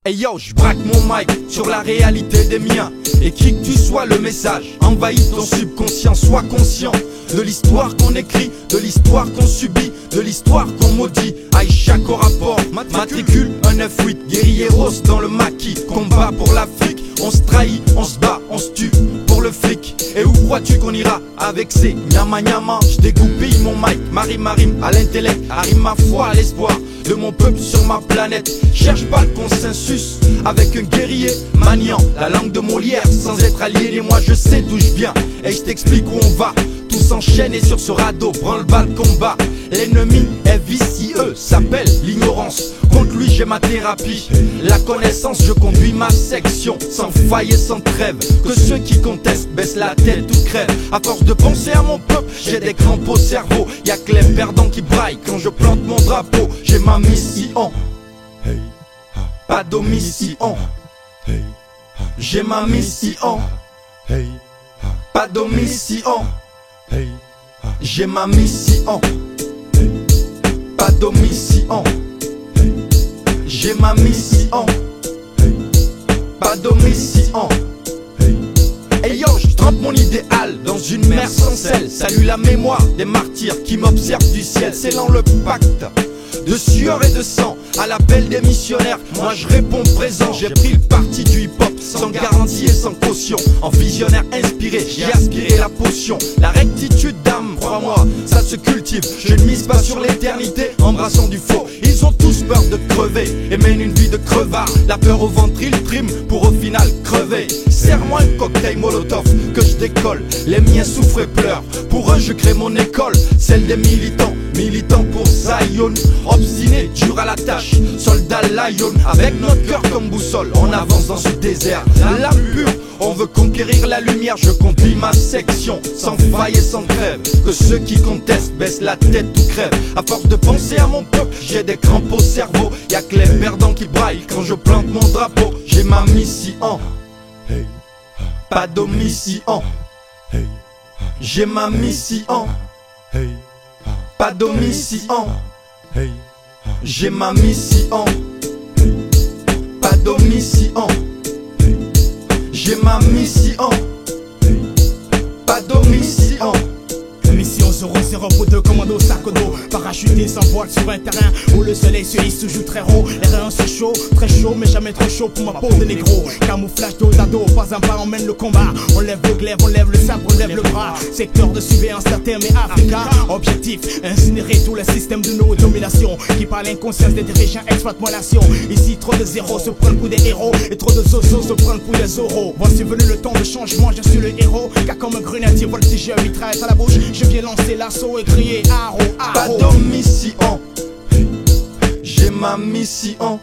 Hey yo, je braque mon mic sur la réalité des miens. Et qui que tu sois, le message envahit ton subconscient. Sois conscient de l'histoire qu'on écrit, de l'histoire qu'on subit, de l'histoire qu'on maudit. Aïcha au rapport, matricule 198, guerrieros dans le maquis. Combat pour l'Afrique, on se trahit, on se bat, on se tue pour le fric. Et où crois-tu qu'on ira avec ces nyama nyama? Je dégoupille mon mic, marim à l'intellect, arrime ma foi à l'espoir de mon peuple sur ma planète. Cherche pas le consensus avec un guerrier maniant la langue de Molière sans être aliéné. Moi je sais d'où je viens et je t'explique où on va. Tous enchaînés sur ce radeau, branle-bas le combat. L'ennemi est vicieux, s'appelle l'ignorance. Contre lui j'ai ma thérapie, la connaissance, je conduis ma section sans faille et sans trêve. Que ceux qui contestent baissent la tête ou crèvent. À force de penser à mon peuple, j'ai des crampes au cerveau. Y'a que les perdants qui braillent quand je plante mon drapeau. J'ai ma mission, pas d'omission. J'ai ma mission, pas d'omission. J'ai ma mission, pas d'omission. J'ai ma mission, pas d'omission. Hey yo, je trempe mon idéal dans une mer sans sel. Salue la mémoire des martyrs qui m'observent du ciel. Scellant le pacte de sueur et de sang à l'appel des missionnaires, moi je réponds présent. J'ai pris le parti du hip-hop sans garantie et sans caution. En visionnaire inspiré, j'ai aspiré la potion. La rectitude d'âme, crois-moi, ça se cultive. Je ne mise pas sur l'éternité, embrassant du faux. Ils ont tous peur de crever et mènent une vie de crevard. La peur au ventre, ils priment pour au final crever. Serre-moi un cocktail molotov que je décolle. Les miens souffrent et pleurent, pour eux je crée mon école. Celle des militants, militants pour Zion. Obstiné, dur à la tâche, soldat lion. Avec notre cœur comme boussole, on avance dans ce désert. L'âme pure, on veut conquérir la lumière. Je conduis ma section, sans faille et sans trêve. Que ceux qui contestent baissent la tête ou crèvent. À force de penser à mon peuple, j'ai des crampes au cerveau. Y'a que les perdants qui braillent quand je plante mon drapeau. J'ai ma mission, pas d'omission. J'ai ma mission, pas d'omission. J'ai ma mission, pas d'omission. J'ai ma mission, pas d'omission. Mission 00 pour 2 commandos sac au dos. Parachuté sans voile sur un terrain où le soleil se hisse toujours très haut. Les reins sont chauds, très chaud mais jamais trop chaud pour ma peau de négro. Camouflage dos à dos, pas un pas on mène le combat. On lève le glaive, on lève le sabre, on lève le bras. Secteur de surveillance la terre mais Africa. Objectif, incinérer tout le système de nos dominations. Qui par l'inconscience des dirigeants exploitent mon nation. Ici trop de zéros se prennent pour des héros. Et trop de zozos se prennent pour des oraux. Voici venu le temps de changement, je suis le héros. Car comme un grenadier voltigeur, mitraille à la bouche. Je viens lancer l'assaut et crier haro, haro. Pas d'omission, j'ai ma mission.